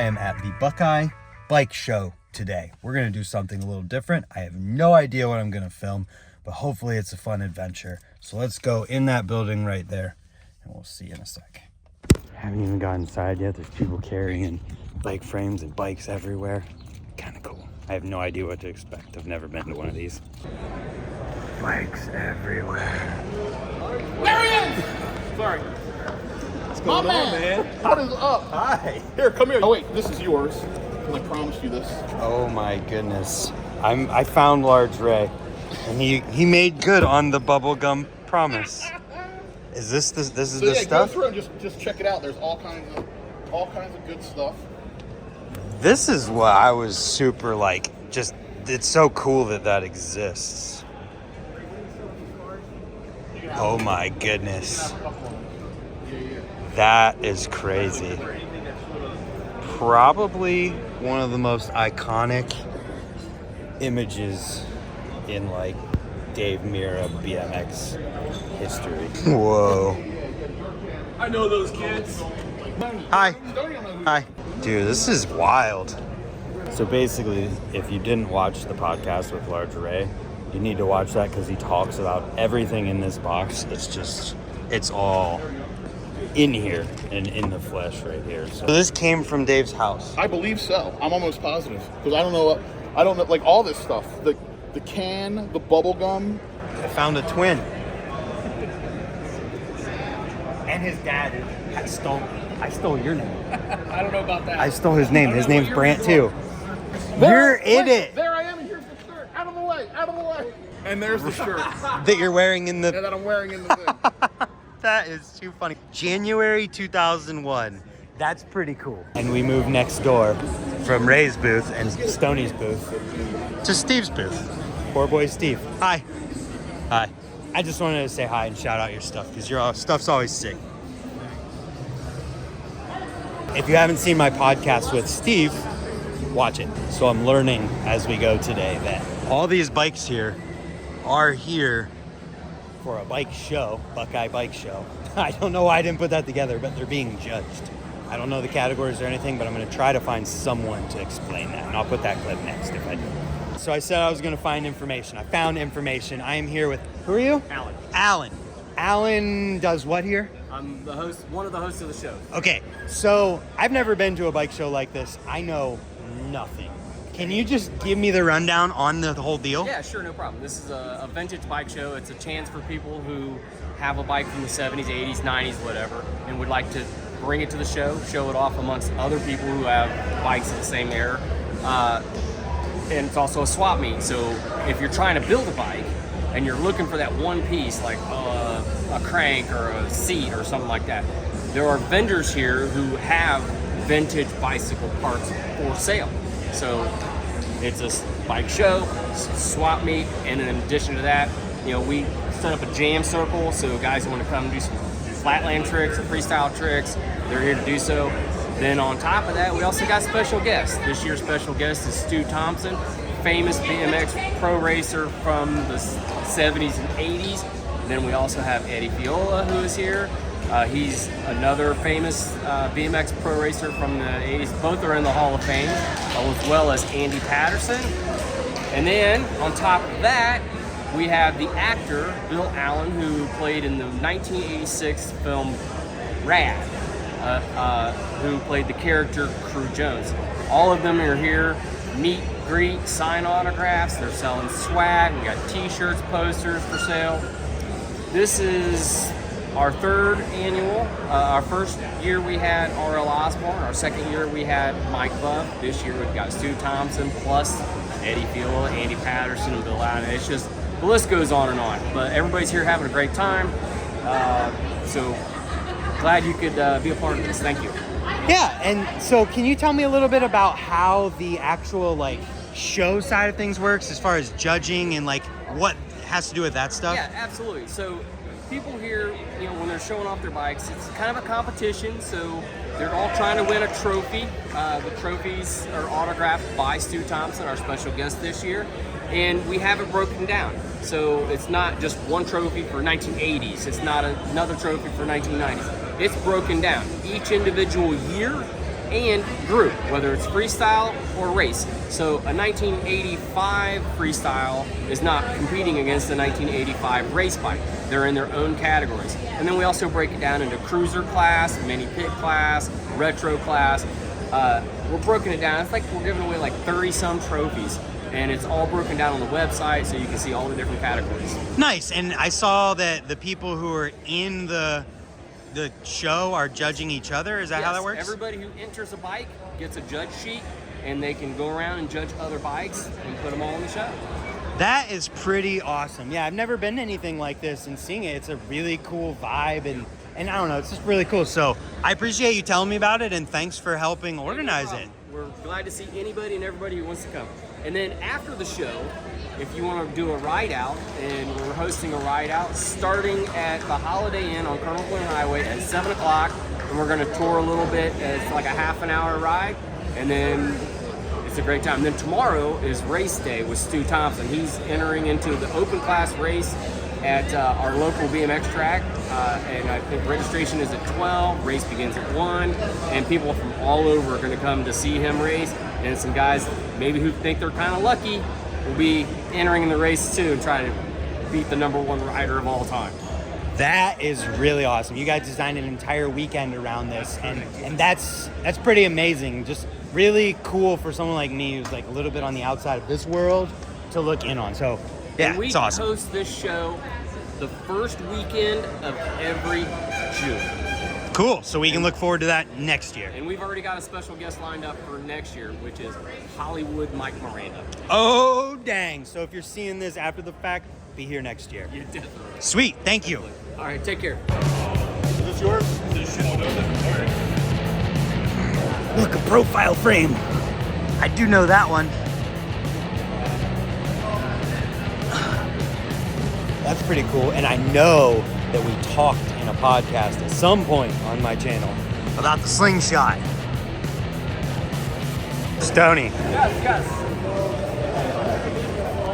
am at the Buckeye Bike Show today. We're going to do something a little different. I have no idea what I'm going to film, but hopefully it's a fun adventure. So let's go in that building right there, and we'll see you in a sec. Haven't even got inside yet. There's people carrying bike frames and bikes everywhere. Kind of cool. I have no idea what to expect. I've never been to one of these. Bikes everywhere. There he is! Sorry. What's going on, man? What is up? Hi. Here, come here. Oh, wait, this is yours. I promised you this. Oh my goodness. I found Large Ray, and he made good on the bubblegum promise. Is this the stuff? Go through and just check it out. There's all kinds of good stuff. This is what I was super it's so cool that exists. Oh my goodness. That is crazy. Probably one of the most iconic images in Dave Mirra BMX history. Whoa. I know those kids. Hi. Hi. Dude, this is wild. So basically, if you didn't watch the podcast with Large Ray, you need to watch that because he talks about everything in this box. It's all in here and in the flesh right here. So this came from Dave's house. I believe so. I'm almost positive because I don't know all this stuff. The can, the bubble gum. I found a twin. And his dad I stole your name. I don't know about that. I stole his name. His name's Brant too. There it. There I am, and here's the shirt. Out of the way. And there's the shirt. That you're wearing in the... that I'm wearing in the thing. That is too funny. January 2001. That's pretty cool. And we moved next door from Ray's booth and Stoney's booth to Steve's booth. Poor boy Steve. Hi. Hi. I just wanted to say hi and shout out your stuff because your stuff's always sick. If you haven't seen my podcast with Steve, watch it. So I'm learning as we go today that all these bikes here are here for a bike show, Buckeye Bike Show. I don't know why I didn't put that together, but they're being judged. I don't know the categories or anything, but I'm going to try to find someone to explain that, and I'll put that clip next if I do. So I said I was going to find information. I found information. I am here with, who are you? Alan. Alan does what here? I'm the host, one of the hosts of the show. Okay, so I've never been to a bike show like this. I know nothing. Can you just give me the rundown on the whole deal? Yeah, sure, no problem. This is a vintage bike show. It's a chance for people who have a bike from the 70s, 80s, 90s, whatever, and would like to bring it to the show it off amongst other people who have bikes of the same era. And it's also a swap meet. So if you're trying to build a bike and you're looking for that one piece, like a crank or a seat or something like that, there are vendors here who have vintage bicycle parts for sale. So it's a bike show, swap meet, and in addition to that, we set up a jam circle, so guys who want to come and do some flatland tricks or freestyle tricks, they're here to do so. Then on top of that, we also got special guests. This year's special guest is Stu Thompson, famous BMX pro racer from the 70s and 80s. And then we also have Eddie Fiola, who is here. He's another famous BMX pro racer from the 80s. Both are in the Hall of Fame, as well as Andy Patterson. And then on top of that, we have the actor, Bill Allen, who played in the 1986 film Rad, who played the character Crew Jones. All of them are here, meet, greet, sign autographs. They're selling swag. We got t-shirts, posters for sale. This is our third annual. Our first year we had R.L. Osborne. Our second year we had Mike Buff. This year we've got Stu Thompson plus Eddie Fiola, Andy Patterson, and Bill Allen. It's just, the list goes on and on. But everybody's here having a great time. So glad you could be a part of this. Thank you. Yeah, and so can you tell me a little bit about how the actual show side of things works as far as judging and what has to do with that stuff? Yeah, absolutely. So people here, when they're showing off their bikes, it's kind of a competition. So they're all trying to win a trophy. The trophies are autographed by Stu Thompson, our special guest this year. And we have it broken down. So it's not just one trophy for 1980s. It's not another trophy for 1990s. It's broken down. Each individual year and group, whether it's freestyle or race. So a 1985 freestyle is not competing against a 1985 race bike. They're in their own categories. And then we also break it down into cruiser class, mini pit class, retro class. We're broken it down. It's like we're giving away like 30 some trophies, and it's all broken down on the website so you can see all the different categories. Nice. And I saw that the people who are in the show are judging each other. Is that how that works? Everybody who enters a bike gets a judge sheet, and they can go around and judge other bikes and put them all in the show. That is pretty awesome. Yeah, I've never been to anything like this, and seeing it, it's a really cool vibe, and I don't know, it's just really cool. So I appreciate you telling me about it, and thanks for helping organize it. We're glad to see anybody and everybody who wants to come. And then after the show, if you want to do a ride out, and we're hosting a ride out starting at the Holiday Inn on Canal Fulton Highway at 7 o'clock, and we're going to tour a little bit. It's like a half an hour ride, and then it's a great time. Then tomorrow is race day with Stu Thompson. He's entering into the open class race at our local BMX track, and I think registration is at 12, race begins at 1, and people from all over are going to come to see him race, and some guys maybe who think they're kind of lucky will be entering in the race too and try to beat the #1 rider of all time. That is really awesome. You guys designed an entire weekend around this, and that's pretty amazing. Just really cool for someone like me who's like a little bit on the outside of this world to look in on. So yeah, and it's awesome. We host this show the first weekend of every June. Cool. So we can look forward to that next year. And we've already got a special guest lined up for next year, which is Hollywood Mike Miranda. Oh, dang. So if you're seeing this after the fact, be here next year. Yeah, definitely. Sweet. Thank you. All right, take care. Is this yours? Look, a profile frame. I do know that one. That's pretty cool. And I know that we talked in a podcast at some point on my channel about the slingshot. Stoney. Yes.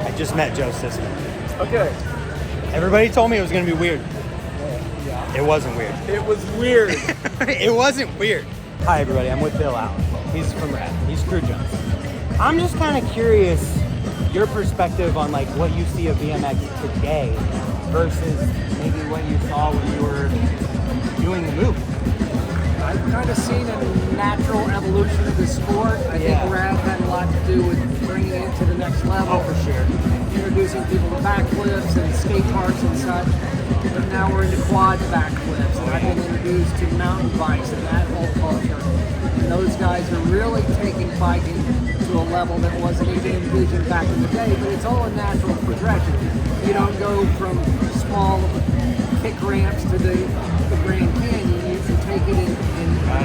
I just met Joe Cicman. Okay. Everybody told me it was going to be weird. It wasn't weird. It was weird. It wasn't weird. Hi, everybody. I'm with Bill Allen. He's from Brant. He's Crew Jones. I'm just kind of curious your perspective on like what you see of BMX today versus maybe what you saw when you were doing the move. I've kind of seen a natural evolution of the sport. I think Brad had a lot to do with bringing it to the next level. Oh, for sure. Introducing people to backflips and skate parks and such. But now we're into quad backflips, and I've been introduced to mountain bikes and that whole culture. And those guys are really taking biking to a level that wasn't even envisioned back in the day, but it's all a natural progression. You don't go from small kick ramps to the Grand Canyon. You take it in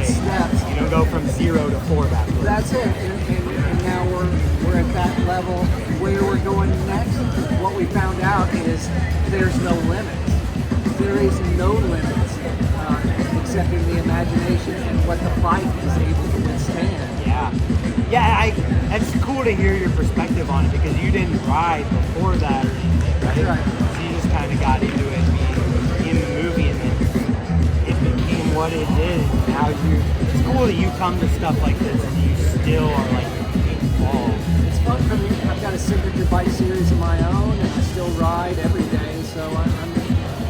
steps. You don't go from 0 to 4 backwards. That's it. And now we're at that level. Where we're going next, what we found out is there's no limits. There is no limits except in the imagination and what the bike is able to withstand. Yeah, it's cool to hear your perspective on it because you didn't ride before that or anything, right? Right. So you just kind of got into it being in the movie, and then it became what it is. Now it's cool that you come to stuff like this and you still are like involved. It's fun for me. I've got a signature bike series of my own, and I still ride every day. So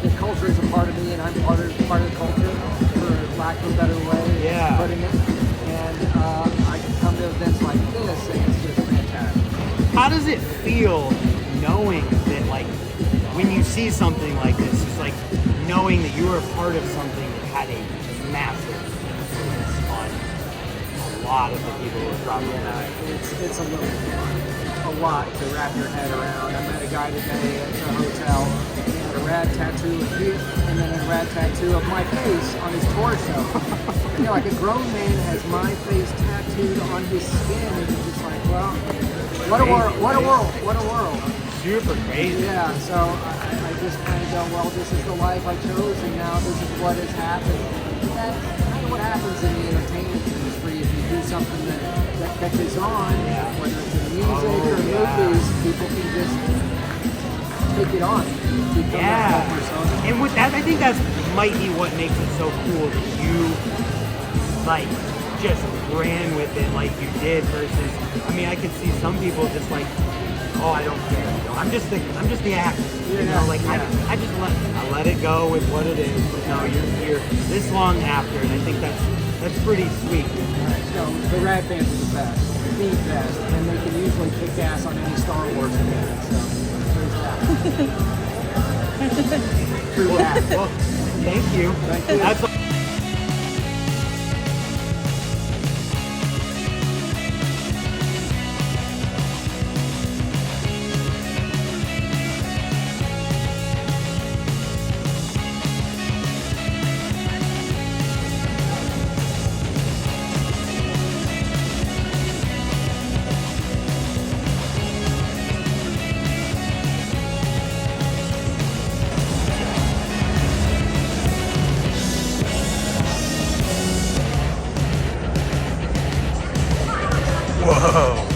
the culture is a part of me, and I'm part of the culture, for lack of a better way of putting it. And I can come to events like this, and it's just fantastic. How does it feel knowing that, like, when you see something like this, it's like knowing that you were a part of something that had a massive influence on a lot of the people who are probably It's a lot to wrap your head around. I met a guy today at the hotel. He had a rad tattoo of me, and then a rad tattoo of my face on his torso. You know, like a grown man has my face tattooed on his skin, and it's just like, well, what a world! super crazy. Yeah, so I just kind of go, well, this is the life I chose, and now this is what has happened. That's kind of what happens in the entertainment industry. If you do something that catches on, whether it's in music or movies, people can just take it on. And with that, I think that's might be what makes it so cool that you like just ran with it like you did versus, I mean, I could see some people just like, oh, I don't care. You know, I'm just the actor. You know, like I just let it go with what it is. But no, you're here this long after, and I think that's pretty sweet. So the Rad fans are the best, the best, and they can usually kick ass on any Star Wars event. So there's that. True that. Well, thank you. Thank you. That's whoa.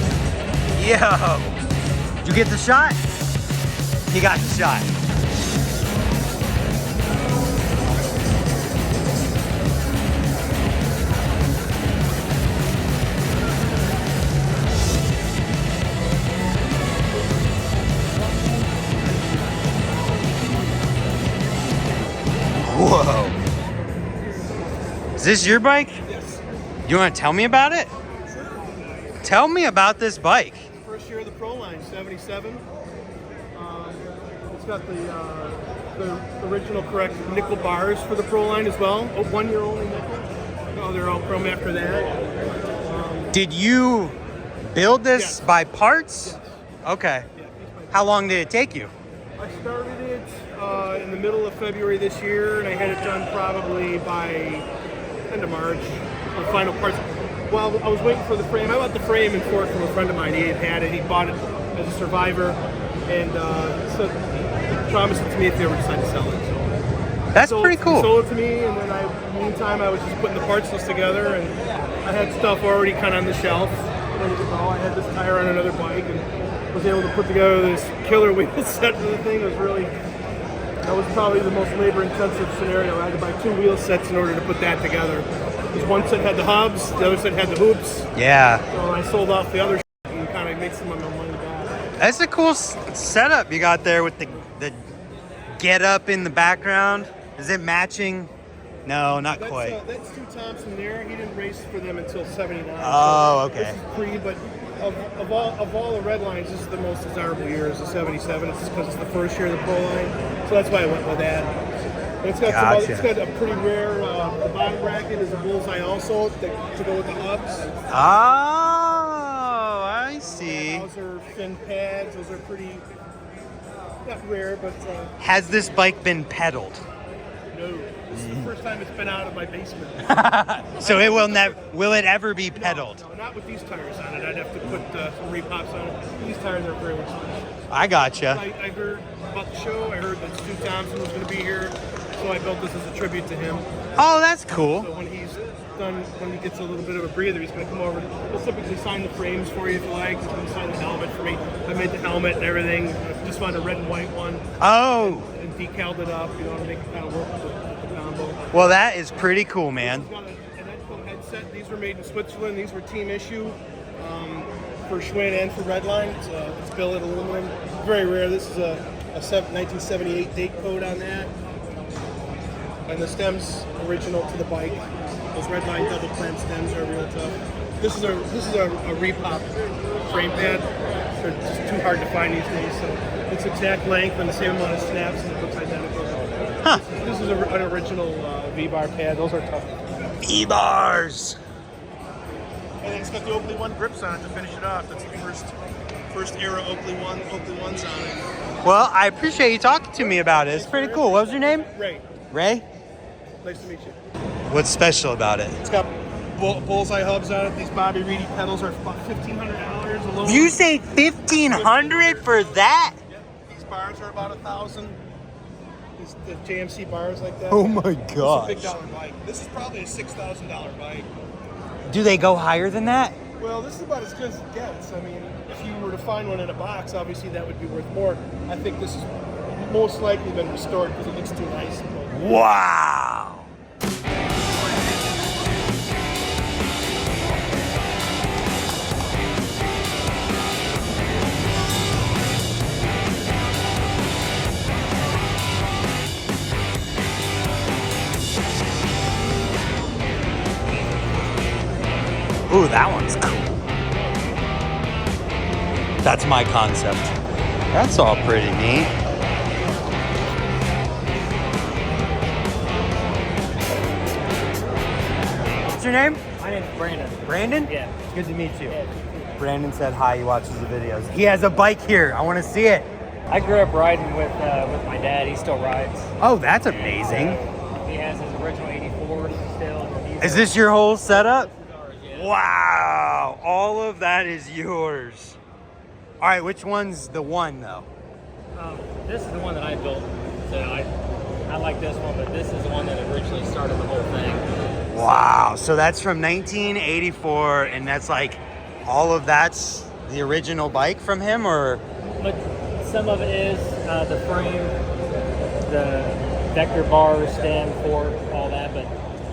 Yo. Did you get the shot? He got the shot. Whoa. Is this your bike? Yes. You want to tell me about it? Tell me about this bike. First year of the Pro Line, 77. It's got the original correct nickel bars for the Pro Line as well. A 1 year only nickel. Oh, they're all chrome after that. Did you build this Yes. by parts? Okay. Yeah, piece by How long did it take you? I started it in the middle of February this year, and I had it done probably by end of March. The final parts. Well, I was waiting for the frame. I bought the frame and fork from a friend of mine. He had it. He bought it as a survivor, and so he promised it to me if they ever decide to sell it. So That's pretty He cool. sold it to me, and then meantime, I was just putting the parts list together, and I had stuff already kind of on the shelf ready to go. I had this tire on another bike, and was able to put together this killer wheel set for the thing. That was probably the most labor-intensive scenario. I had to buy 2 wheel sets in order to put that together. Because one set had the hubs, the other set had the hoops. Yeah. So I sold off the other and kind of made some of my money back. That's a cool setup you got there with the get up in the background. Is it matching? No, not quite. That's Stu Thompson there. He didn't race for them until '79. Oh, okay. This is pre, but of all the red lines, this is the most desirable year is the '77. It's just because it's the first year of the Pro Line, so that's why I went with that. And it's got Gotcha. it's got a pretty rare. The bottom bracket is a bullseye also to go with the hubs. Oh, I see. Those are fin pads. Those are pretty not rare, but Has this bike been pedaled? no. This is the first time it's been out of my basement. So it will it ever be pedaled? No, not with these tires on it. I'd have to put some repops on it. These tires are very expensive. I gotcha. I heard about the show. I heard that Stu Thompson was going to be here, so I built this as a tribute to him. Oh, that's cool. So when he's done, when he gets a little bit of a breather, he's going to come over. He'll typically sign the frames for you if you like. He's going to sign the helmet for me. I made the helmet and everything. I just found a red and white one Oh, and decaled it up, to make it kind of work with the combo. well, that is pretty cool, man. It's got an Edco headset. These were made in Switzerland. These were team issue for Schwinn and for Redline. It's billet aluminum. Very rare. This is a 1978 date code on that. And the stems original to the bike. Those Redline double clamp stems are real tough. This is a repop frame pad. They're just too hard to find these days. So it's exact length and the same amount of snaps, and it looks identical. Huh. This is an original V-bar pad. Those are tough. E-bars. And it's got the Oakley One grips on it to finish it off. That's the first era Oakley Ones on it. Well, I appreciate you talking to me about it. It's pretty cool. What was your name? Ray, Ray? nice to meet you. What's special about it? It's got bullseye hubs on it. These Bobby Reedy pedals are about $1,500 alone. You say 1,500 for that? Yep. These bars are about $1,000. The JMC bars like that. Oh my It's a big gosh. dollar bike. This is probably a $6,000 bike. Do they go higher than that? Well, this is about as good as it gets. I mean, if you were to find one in a box, obviously that would be worth more. I think this has most likely been restored because it looks too nice. But Wow. Ooh, that one's cool. That's my concept. That's all pretty neat. What's your name? My name's Brandon. Brandon? Yeah. It's good to meet you. Yeah. Brandon said hi, he watches the videos. He has a bike here. I want to see it. I grew up riding with my dad. He still rides. Oh, that's amazing. He has his original 84 still. Is this your whole setup? Yeah. Wow. All of that is yours. All right, which one's the one, though? This is the one that I built. So I like this one, but this is the one that originally started the whole thing. Wow. So that's from 1984, and that's like all of that's the original bike from him, or? But some of it is the frame, the vector bar, stand, fork, all that. But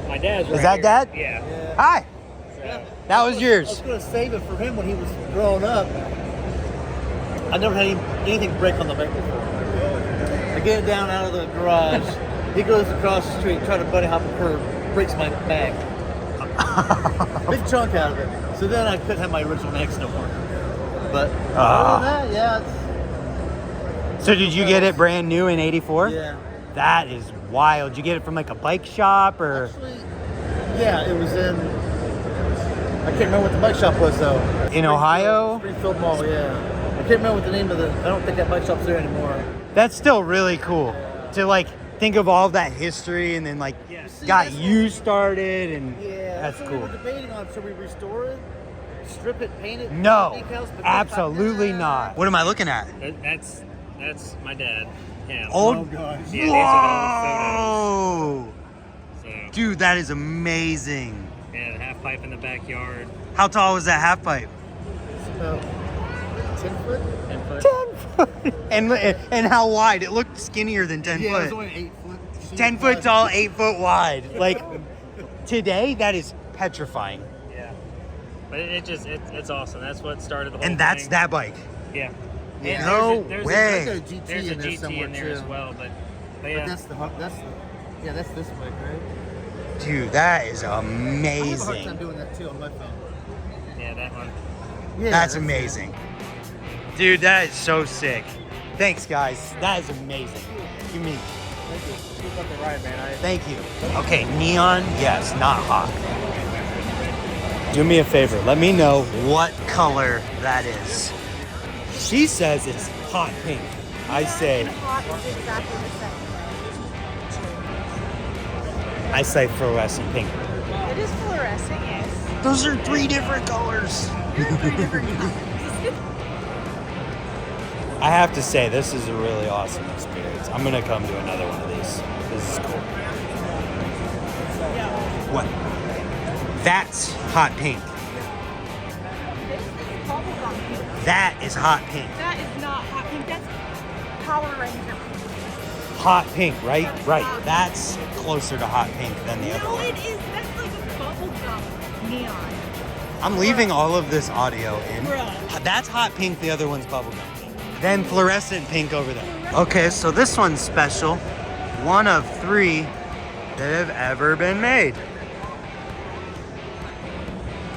my dad's right Is that here. Dad? Yeah. Hi. So, That was I was yours. going to save it for him when he was growing up. I never had anything break on the bike before. I get it down out of the garage. He goes across the street, trying to buddy hop a curb, breaks my bag. Big chunk out of it. So then I couldn't have my original X no more. But other than that, yeah, So did you get it brand new in 84? yeah. That is wild. Did you get it from like a bike shop or? Actually, yeah, it was in. I can't remember what the bike shop was though. In Ohio? Springfield Mall, yeah. I can't remember what the name of the. I don't think that bike shop's there anymore. That's still really cool to like think of all that history and then like got that's you started and Yeah, that's what cool. We were debating on should we restore it, strip it, paint it? No, decals, but absolutely nah. not. What am I looking at? that's my dad. Yeah. Old. gosh. Yeah, these are Whoa! old photos. So, Dude, that is amazing. yeah, the half pipe in the backyard. How tall was that half pipe? It's about 10 foot. 10 foot. 10 foot. And how wide? It looked skinnier than 10 Yeah, it was foot. only 8 foot. 10 foot tall, 8 foot wide. Like today, that is petrifying. Yeah. But it's awesome. That's what started the whole And that's thing. that bike. Yeah. Yeah. And No there's way. There's a GT There's a in there GT somewhere in there too. as well, but But yeah. that's this bike, right? Dude, that is I have a hard time amazing. doing that too on my phone. Yeah, that one. Yeah, That's amazing. Dude, that is so sick. Thanks, guys. That is amazing. Give me. Thank you. Keep up the ride, man. Thank you. Okay, neon, yes, not hot. Do me a favor. Let me know what color that is. She says it's hot pink. I say, Hot is exactly the same. I say fluorescent pink. It is fluorescent, yes. Those are 3 different colors. They're 3 different colors. I have to say, this is a really awesome experience. I'm gonna come to another one of these. This is cool. What? That's hot pink. This is bubblegum pink. That is hot pink. That is not hot pink. That's Power Ranger pink. Hot pink, right? Right. That's closer to hot pink than the other No, one. it is. That's like a bubblegum neon. I'm leaving all of this audio in. Bruh. That's hot pink, the other one's bubblegum pink. Then fluorescent pink over there. Okay, so this one's special. One of 3 that have ever been made.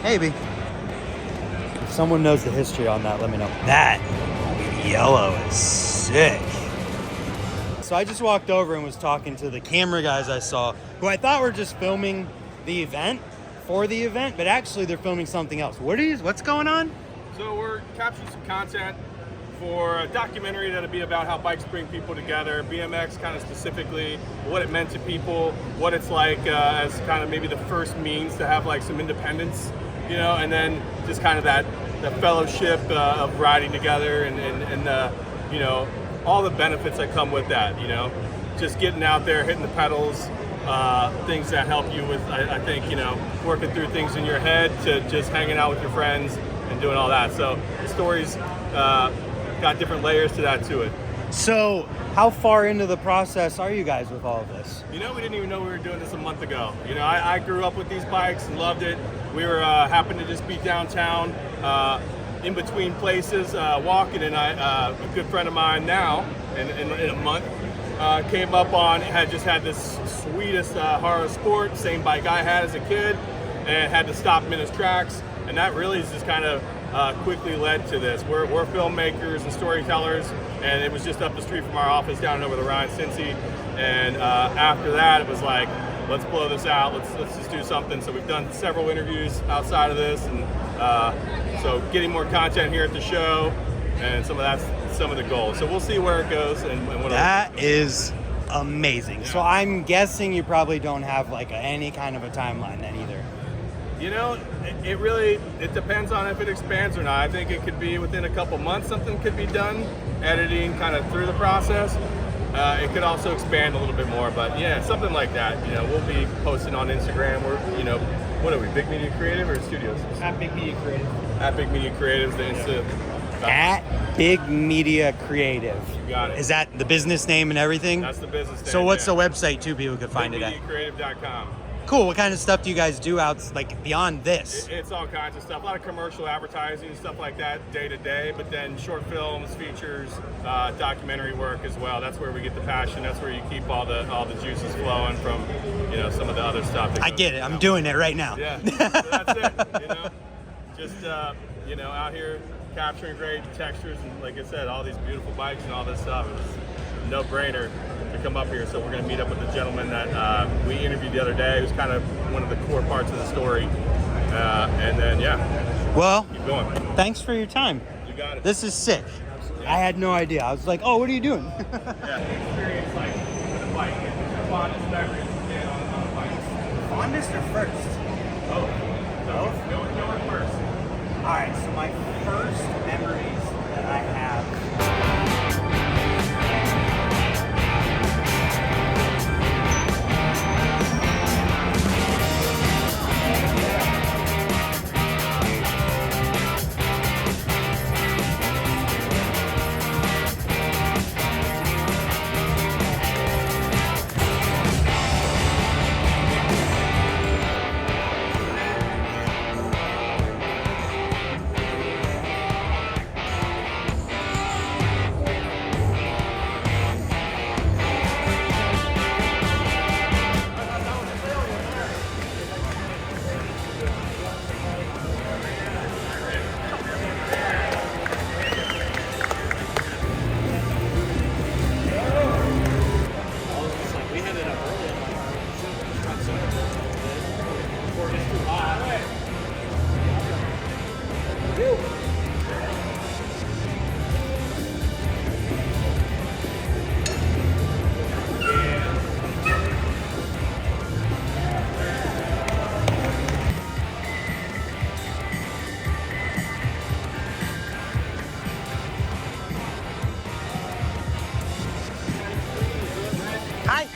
Maybe. If someone knows the history on that, let me know. That yellow is sick. So I just walked over and was talking to the camera guys I saw, who I thought were just filming the event for the event, but actually they're filming something else. What's going on? So we're capturing some content for a documentary that'll be about how bikes bring people together, BMX kind of specifically, what it meant to people, what it's like as kind of maybe the first means to have like some independence, you know, and then just kind of that the fellowship of riding together and you know, all the benefits that come with that, you know, just getting out there, hitting the pedals, things that help you with, I think, you know, working through things in your head to just hanging out with your friends and doing all that. So the story's got different layers to that to it. So how far into the process are you guys with all of this? You know, we didn't even know we were doing this a month ago. You know, I grew up with these bikes and loved it. We were happened to just be downtown, in between places, walking, and a good friend of mine now, in a month, came up on, had just had this sweetest Horror Sport, same bike I had as a kid, and had to stop him in his tracks. And that really is just kind of quickly led to this. We're filmmakers and storytellers, and it was just up the street from our office down over the Rhine, Cincy. And after that, it was like, let's blow this out. Let's just do something. So we've done several interviews outside of this, and so getting more content here at the show, and some of the goals. So we'll see where it goes and what. That is amazing. Yeah. So I'm guessing you probably don't have like any kind of a timeline then either. You know, it depends on if it expands or not. I think it could be within a couple months something could be done, editing kind of through the process. It could also expand a little bit more, but yeah, something like that. You know, we'll be posting on Instagram. We're, you know, what are we, Big Media Creative or Studios? At Big Media Creative. At Big Media Creative, the Insta. At Big Media Creative. You got it. Is that the business name and everything? That's the business name. So what's the website too people could find it at? BigMediaCreative.com. Cool. What kind of stuff do you guys do out like beyond this? It's all kinds of stuff. A lot of commercial advertising, stuff like that, day to day. But then short films, features, documentary work as well. That's where we get the passion. That's where you keep all the juices flowing from, you know, some of the other stuff. I get it. I'm doing it right now. Yeah. So that's it. You know, just you know, out here capturing great textures and, like I said, all these beautiful bikes and all this stuff. It's a no-brainer to come up here. So we're going to meet up with the gentleman that we interviewed the other day, who's kind of one of the core parts of the story. And then, yeah. Well, keep going. Thanks for your time. You got it. This is sick. Yeah. I had no idea. I was like, oh, what are you doing? Yeah. Experience like with a bike. Fondest memories on a bike. Fondest or first? Both. Both? Go in first. All right, so my first memories that I have. Hi.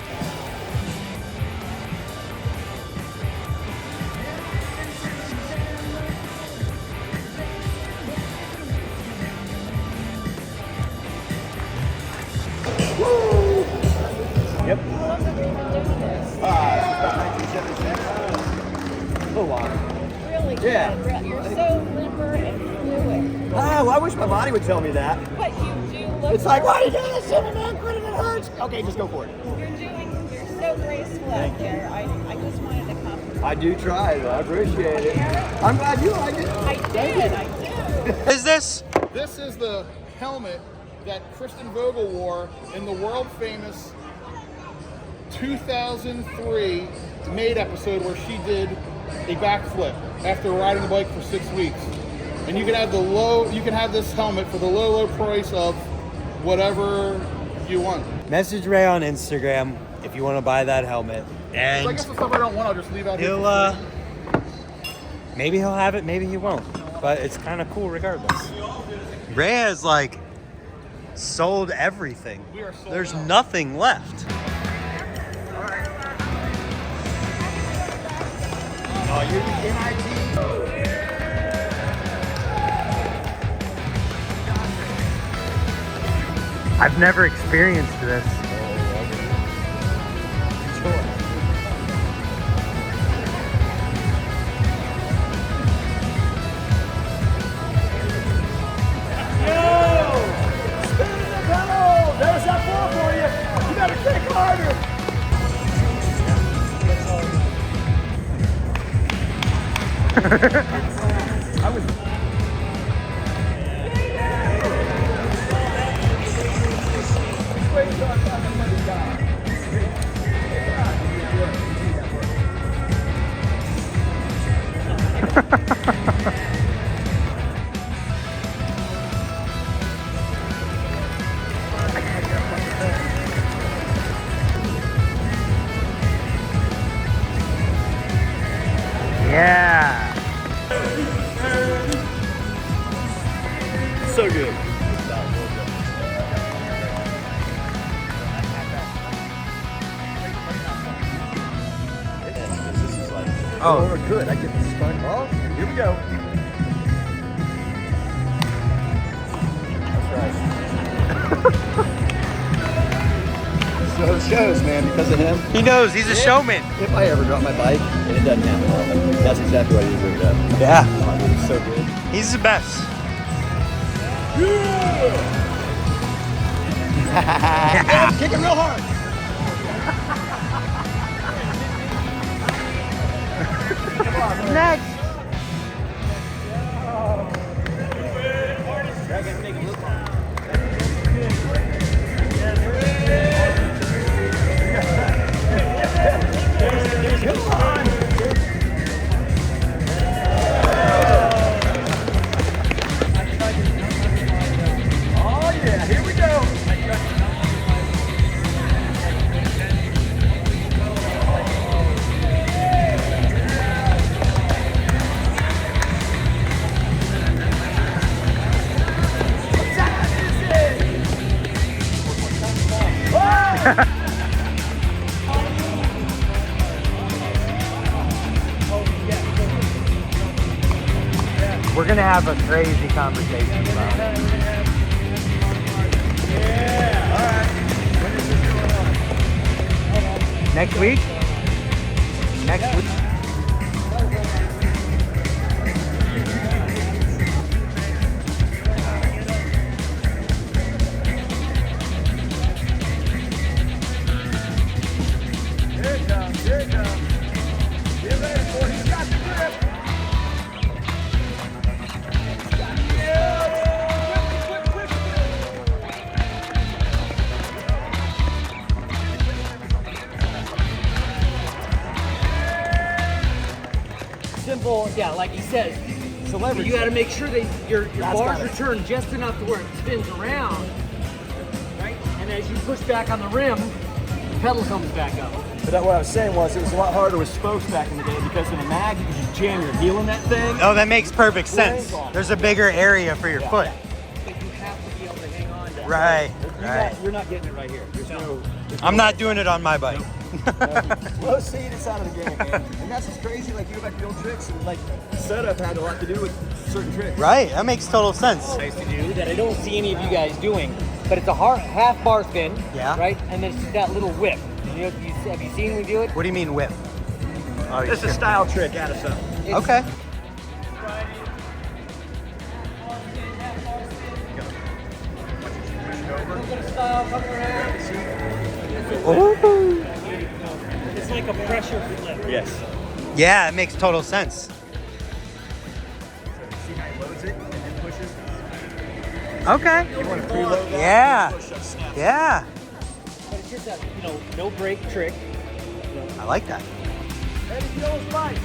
Yep. A while. Really good. Yeah. You're so limber and fluid. Oh, I wish my body would tell me that. But you do look. It's like, why are you doing this to me, man? Quit it, it hurts. Okay, just go for it. You're so graceful out there. I just wanted to compliment. I do try, though. I appreciate it. I'm glad you like it. I did. Is this? This is the helmet that Kristen Vogel wore in the world famous 2003 Made episode where she did a backflip after riding the bike for 6 weeks. And you can have this helmet for the low price of whatever you want. Message Ray on Instagram if you want to buy that helmet. And So I guess the stuff I don't want, I'll just leave out here. Maybe he'll have it, maybe he won't. But it's kind of cool regardless. Ray has like sold everything. We are sold There's out. nothing left. Oh, you're the NIT. I've never experienced this. There's that ball for you. You gotta kick harder. Oh. Good. I get the spun off. Here we go. That's right. So it shows, man, because of him. He knows. He's a showman. If I ever drop my bike, and it doesn't happen often, that's exactly what he bring it up. Yeah. Oh, dude, it's so good. He's the best. Yeah. Kick it real hard. Next. Oh yeah, here we go. We're gonna have a crazy conversation about it. Next week? Next week? Here it comes, here it comes. Get ready for it. He's got the grip. Simple, yeah, like he says. You got to make sure that your bars return just enough to where it spins around, right? And as you push back on the rim, the pedal comes back up. But what I was saying was it was a lot harder with spokes back in the day because in a mag you could just jam your heel in that thing. Oh, that makes perfect sense. There's a bigger area for your foot. But you have to be able to hang on to it. Right, right. You're not getting it right here. There's I'm not doing it on my bike. Low seat inside of the game, man. And that's what's crazy. Like, you go back to the old tricks, and like, setup had a lot to do with certain tricks. Right, that makes total sense. Nice to do that I don't see any of you guys doing, but it's a half bar spin, Yeah. right? And then it's just that little whip. Have you seen me do it? What do you mean whip? Oh, It's a style trick out of something. Okay. Ooh. It's like a pressure flip. Yes. Yeah, it makes total sense. See how he loads it and then pushes? Okay. You want to preload that? Yeah. Push up, snap. Yeah. But it's just that, no brake trick. I like that. Ready to go with bike.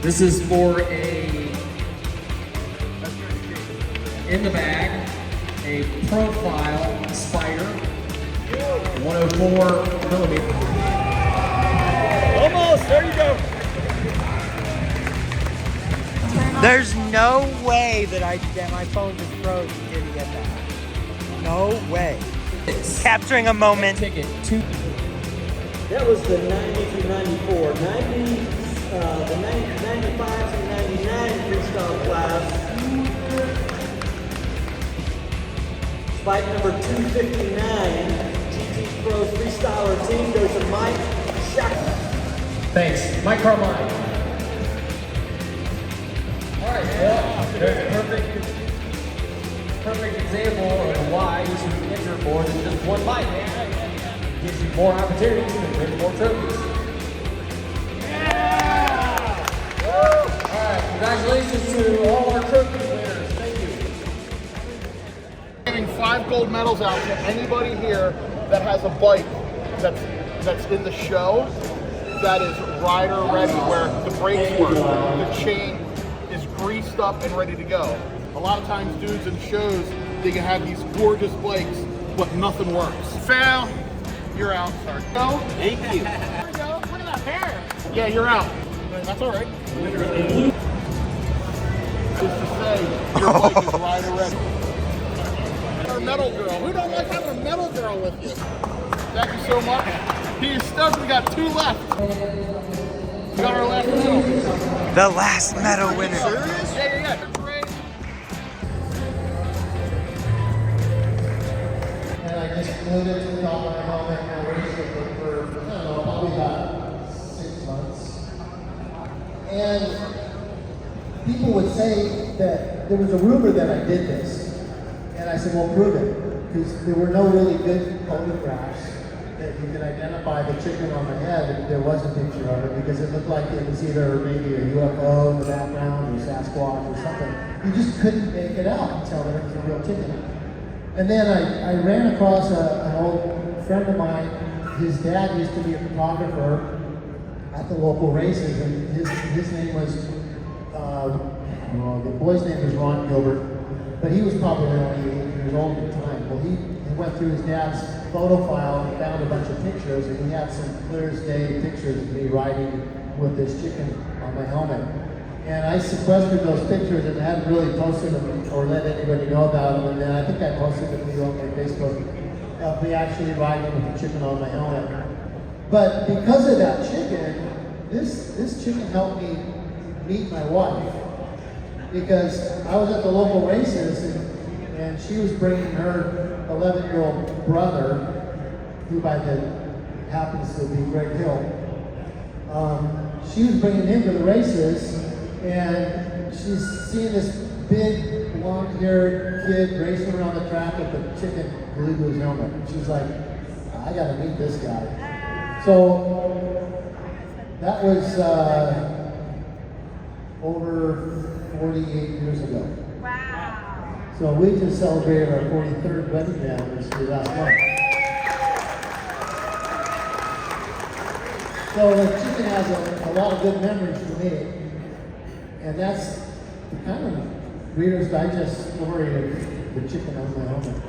This is for in the bag, a profile spider, 104 millimeter. Almost. There you go. There's no way that my phone just froze and didn't get that. No way. Capturing a moment. Ticket 2. That was the 90 through 94. 95 through 99 freestyle class. Spike number 259, GT Pro freestyler team goes to Mike Shackman. Thanks. Mike Carmine. All right, well, there's a perfect example of why you should enter more than just one bike. Gives you more opportunities to win more trophies. Yeah! All right, congratulations to all our trophy winners. Thank you. Giving 5 gold medals out to anybody here that has a bike that's in the show that is rider ready, where the brakes work, the chain is greased up and ready to go. A lot of times dudes in shows, they can have these gorgeous bikes, but nothing works. Fail, you're out. Sorry. No? Thank you. There we go. Look at that hair. Yeah, you're out. That's all right. Just to say, your bike is rider ready. Our metal girl. Who don't like having a metal girl with you? Thank you so much. He is stoked. We got 2 left. We got our last medal. The last medal winner. Yeah. And I just glued it to the top of my helmet and I raced it for, I don't know, probably about 6 months. And people would say that there was a rumor that I did this. And I said, well, prove it. Because there were no really good photographs that you could identify the chicken on the head if there was a picture of it, because it looked like it was either maybe a UFO in the background or Sasquatch or something. You just couldn't make it out and tell that it was a real chicken. And then I ran across an old friend of mine. His dad used to be a photographer at the local races, and his name was, the boy's name was Ron Gilbert, but he was probably only 8 years old at the time. Well, he went through his dad's photo file and found a bunch of pictures, and he had some clear as day pictures of me riding with this chicken on my helmet. And I sequestered those pictures and hadn't really posted them or let anybody know about them. And then I think I posted a video on my Facebook of me actually riding with the chicken on my helmet. But because of that chicken, this chicken helped me meet my wife. Because I was at the local races and she was bringing her 11-year-old brother, who by the happens to be Greg Hill. She was bringing him to the races, and she's seeing this big, long-haired kid racing around the track with the chicken glued to his helmet. And she's like, I gotta meet this guy. So that was over 48 years ago. Wow. So we just celebrated our 43rd wedding anniversary last month. So the chicken has a lot of good memories for me. And that's the kind of Reader's Digest story of the chicken on my helmet.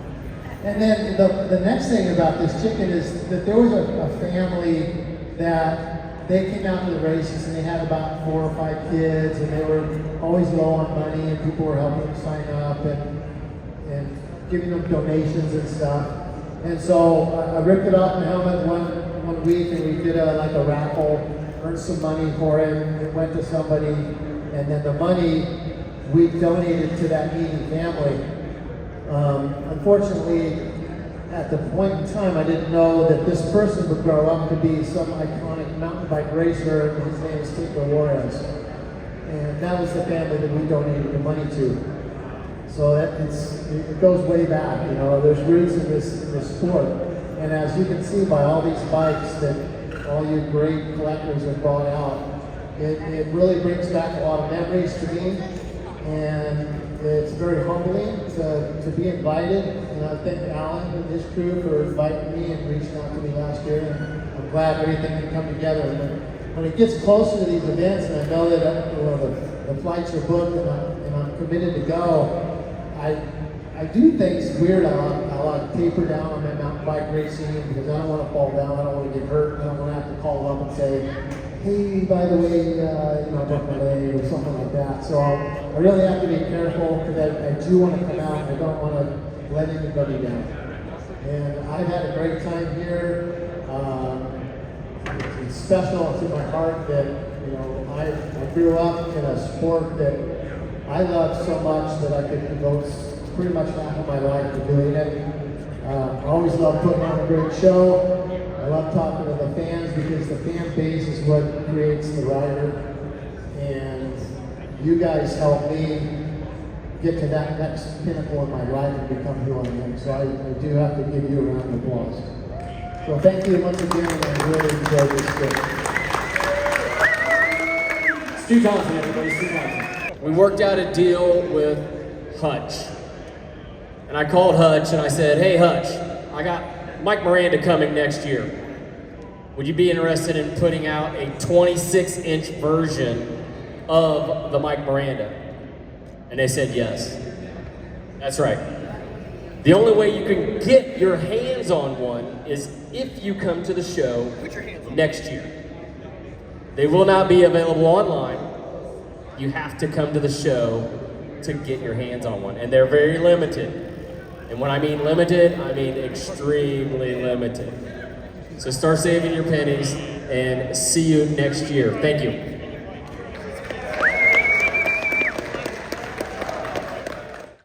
And then the next thing about this chicken is that there was a family that they came out to the races and they had about 4 or 5 kids, and they were always low on money, and people were helping them sign up and giving them donations and stuff. And so I ripped it off my helmet one week, and we did like a raffle, earned some money for it. It went to somebody, and then the money we donated to that needy family. Unfortunately, at the point in time, I didn't know that this person would grow up to be some iconic mountain bike racer, and his name is Tito Juarez. And that was the family that we donated the money to. So it goes way back, you know, there's roots in this sport. And as you can see by all these bikes that all you great collectors have brought out, it really brings back a lot of memories to me. And it's very humbling to be invited, and I thank Alan and his crew for inviting me and reaching out to me last year, and I'm glad everything can come together. And when it gets closer to these events, and I know that the flights are booked and I'm committed to go, I do things weird. I'll taper down on my mountain bike racing because I don't want to fall down, I don't want to get hurt, I don't want to have to call up and say, hey, by the way, I broke my leg or something like that. So I really have to be careful because I do want to come out and I don't want to let anybody down. And I've had a great time here. It's special. It's in my heart that, you know, I grew up in a sport that I love so much that I could devote pretty much half of my life to doing it. I always love putting on a great show. I love talking to the fans because the fan base is what creates the rider. And you guys help me get to that next pinnacle in my life and become who I am. So I do have to give you a round of applause. So thank you once again, and I really enjoyed this trip. Stu Johnson, everybody, Stu Johnson. We worked out a deal with Hutch. And I called Hutch and I said, hey Hutch, I got Mike Miranda coming next year. Would you be interested in putting out a 26-inch version of the Mike Miranda? And they said yes. That's right. The only way you can get your hands on one is if you come to the show next year. They will not be available online. You have to come to the show to get your hands on one. And they're very limited. And when I mean limited, I mean extremely limited. So start saving your pennies and see you next year. Thank you.